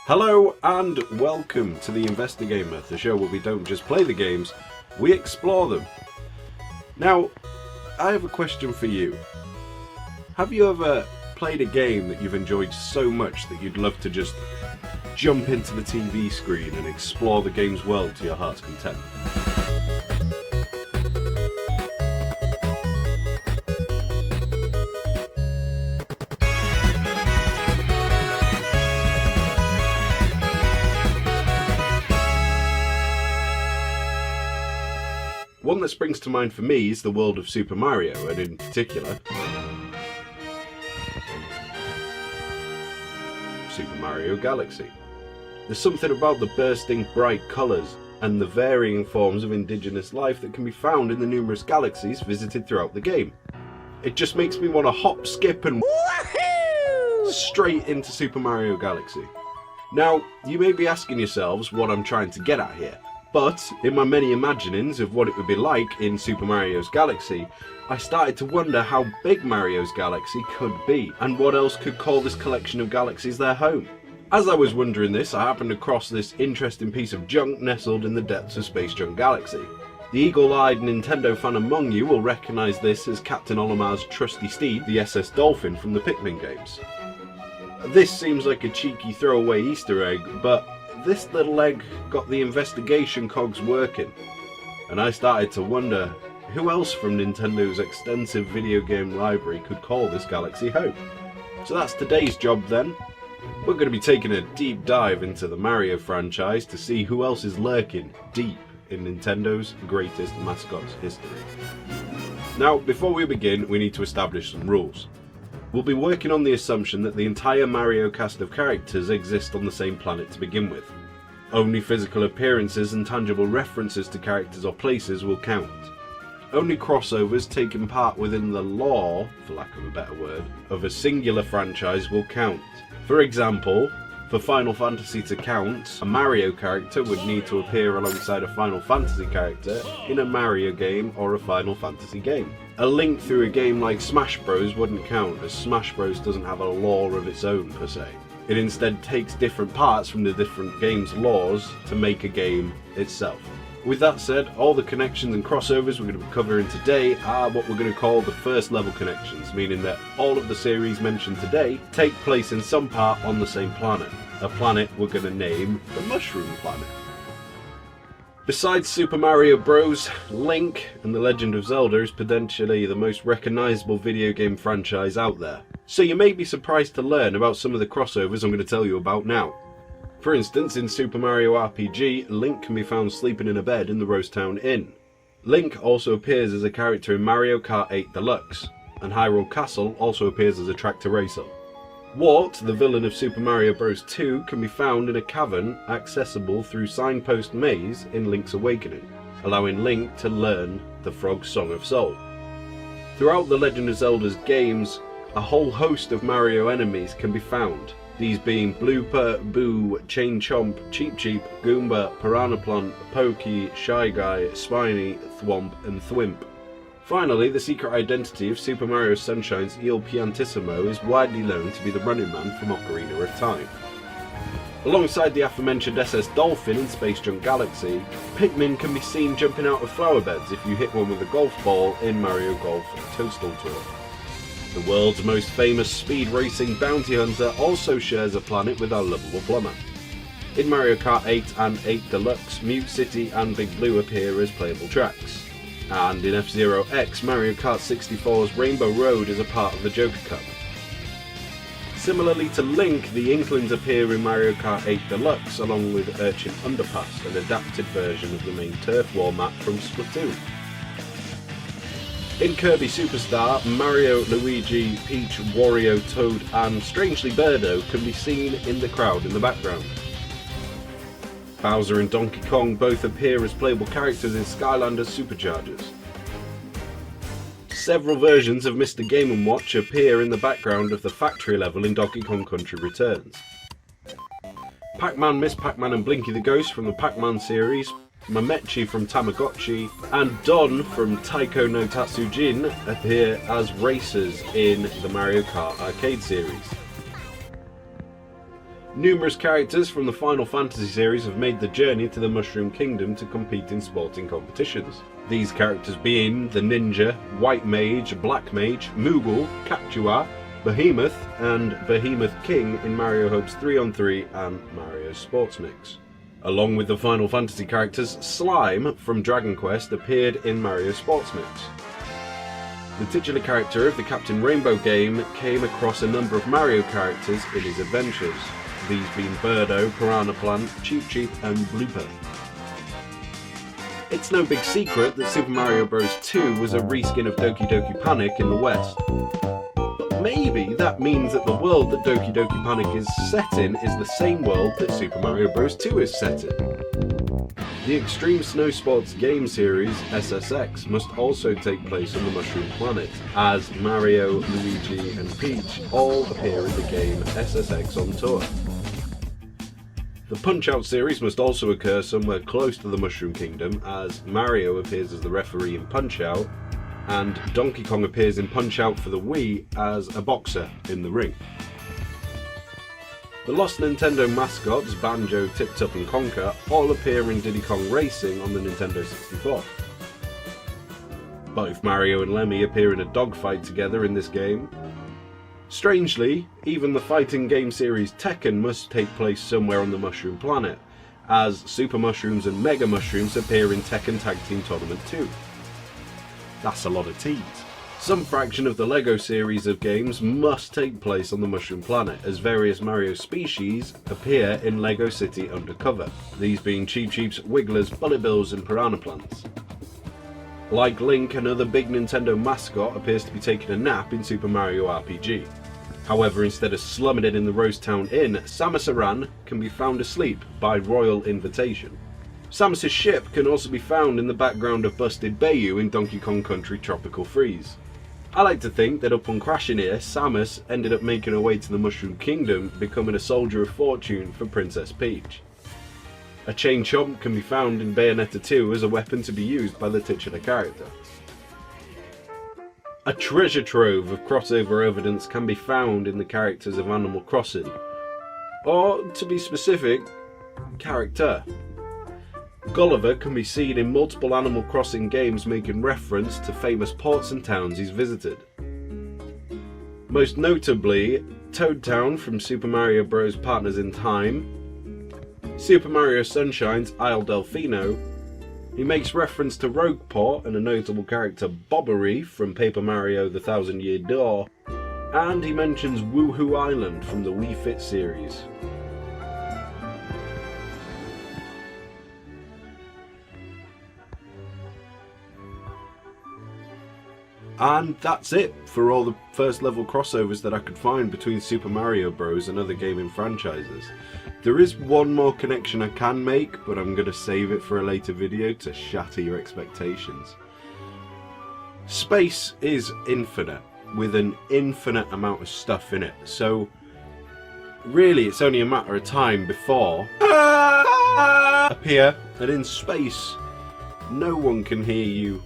Hello and welcome to the Investigamer, the show where we don't just play the games, we explore them. Now, I have a question for you. Have you ever played a game that you've enjoyed so much that you'd love to just jump into the TV screen and explore the game's world to your heart's content? One that springs to mind for me is the world of Super Mario, and in particular, Super Mario Galaxy. There's something about the bursting bright colours and the varying forms of indigenous life that can be found in the numerous galaxies visited throughout the game. It just makes me want to hop, skip and straight into Super Mario Galaxy. Now, you may be asking yourselves what I'm trying to get at here. But, in my many imaginings of what it would be like in Super Mario's Galaxy, I started to wonder how big Mario's Galaxy could be, and what else could call this collection of galaxies their home. As I was wondering this, I happened across this interesting piece of junk nestled in the depths of Space Junk Galaxy. The eagle-eyed Nintendo fan among you will recognise this as Captain Olimar's trusty steed, the SS Dolphin from the Pikmin games. This seems like a cheeky throwaway Easter egg, but this little egg got the investigation cogs working, and I started to wonder who else from Nintendo's extensive video game library could call this galaxy home. So that's today's job then. We're going to be taking a deep dive into the Mario franchise to see who else is lurking deep in Nintendo's greatest mascot's history. Now, before we begin, we need to establish some rules. We'll be working on the assumption that the entire Mario cast of characters exist on the same planet to begin with. Only physical appearances and tangible references to characters or places will count. Only crossovers taking part within the lore, for lack of a better word, of a singular franchise will count. For example, for Final Fantasy to count, a Mario character would need to appear alongside a Final Fantasy character in a Mario game or a Final Fantasy game. A link through a game like Smash Bros wouldn't count, as Smash Bros doesn't have a lore of its own per se. It instead takes different parts from the different game's lores to make a game itself. With that said, all the connections and crossovers we're going to be covering today are what we're going to call the first level connections, meaning that all of the series mentioned today take place in some part on the same planet. A planet we're going to name the Mushroom Planet. Besides Super Mario Bros., Link and The Legend of Zelda is potentially the most recognisable video game franchise out there. So you may be surprised to learn about some of the crossovers I'm going to tell you about now. For instance, in Super Mario RPG, Link can be found sleeping in a bed in the Rose Town Inn. Link also appears as a character in Mario Kart 8 Deluxe, and Hyrule Castle also appears as a tractor racer. Wart, the villain of Super Mario Bros. 2, can be found in a cavern accessible through Signpost Maze in Link's Awakening, allowing Link to learn the Frog's Song of Soul. Throughout The Legend of Zelda's games, a whole host of Mario enemies can be found, these being Blooper, Boo, Chain Chomp, Cheep Cheep, Goomba, Piranha Plant, Pokey, Shy Guy, Spiny, Thwomp and Thwimp. Finally, the secret identity of Super Mario Sunshine's Il Piantissimo is widely known to be the Running Man from Ocarina of Time. Alongside the aforementioned SS Dolphin in Space Junk Galaxy, Pikmin can be seen jumping out of flower beds if you hit one with a golf ball in Mario Golf Toadstool Tour. The world's most famous speed racing bounty hunter also shares a planet with our lovable plumber. In Mario Kart 8 and 8 Deluxe, Mute City and Big Blue appear as playable tracks. And in F-Zero X, Mario Kart 64's Rainbow Road is a part of the Joker Cup. Similarly to Link, the Inklings appear in Mario Kart 8 Deluxe along with Urchin Underpass, an adapted version of the main turf war map from Splatoon. In Kirby Superstar, Mario, Luigi, Peach, Wario, Toad and, strangely, Birdo can be seen in the crowd in the background. Bowser and Donkey Kong both appear as playable characters in Skylanders Superchargers. Several versions of Mr. Game & Watch appear in the background of the factory level in Donkey Kong Country Returns. Pac-Man, Miss Pac-Man and Blinky the Ghost from the Pac-Man series, Mamechi from Tamagotchi, and Don from Taiko no Tatsujin appear as racers in the Mario Kart arcade series. Numerous characters from the Final Fantasy series have made the journey to the Mushroom Kingdom to compete in sporting competitions. These characters being the Ninja, White Mage, Black Mage, Moogle, Captua, Behemoth, and Behemoth King in Mario Hub's 3-on-3 and Mario Sports Mix. Along with the Final Fantasy characters, Slime from Dragon Quest appeared in Mario Sports Mix. The titular character of the Captain Rainbow game came across a number of Mario characters in his adventures, these being Birdo, Piranha Plant, Cheep Cheep, and Blooper. It's no big secret that Super Mario Bros. 2 was a reskin of Doki Doki Panic in the West. But maybe that means that the world that Doki Doki Panic is set in is the same world that Super Mario Bros. 2 is set in. The Extreme Snow Sports game series, SSX, must also take place on the Mushroom Planet, as Mario, Luigi and Peach all appear in the game SSX on Tour. The Punchout series must also occur somewhere close to the Mushroom Kingdom, as Mario appears as the referee in Punchout, and Donkey Kong appears in Punchout for the Wii as a boxer in the ring. The Lost Nintendo mascots, Banjo, Tip-Top and Conker, all appear in Diddy Kong Racing on the Nintendo 64. Both Mario and Lemmy appear in a dogfight together in this game. Strangely, even the fighting game series Tekken must take place somewhere on the Mushroom Planet, as Super Mushrooms and Mega Mushrooms appear in Tekken Tag Team Tournament 2. That's a lot of T's. Some fraction of the LEGO series of games must take place on the Mushroom Planet, as various Mario species appear in LEGO City Undercover, these being Cheep Cheeps, Wigglers, Bullet Bills and Piranha Plants. Like Link, another big Nintendo mascot appears to be taking a nap in Super Mario RPG. However, instead of slumming it in the Rose Town Inn, Samus Aran can be found asleep by royal invitation. Samus's ship can also be found in the background of Busted Bayou in Donkey Kong Country Tropical Freeze. I like to think that upon crashing here, Samus ended up making her way to the Mushroom Kingdom, becoming a soldier of fortune for Princess Peach. A chain chomp can be found in Bayonetta 2 as a weapon to be used by the titular character. A treasure trove of crossover evidence can be found in the characters of Animal Crossing, or, to be specific, character. Gulliver can be seen in multiple Animal Crossing games making reference to famous ports and towns he's visited. Most notably, Toad Town from Super Mario Bros. Partners in Time, Super Mario Sunshine's Isle Delfino. He makes reference to Rogueport and a notable character Bobbery from Paper Mario The Thousand Year Door, and he mentions Woohoo Island from the Wii Fit series. And that's it for all the first level crossovers that I could find between Super Mario Bros. And other gaming franchises. There is one more connection I can make, but I'm going to save it for a later video to shatter your expectations. Space is infinite, with an infinite amount of stuff in it, so really it's only a matter of time before appear, and in space no one can hear you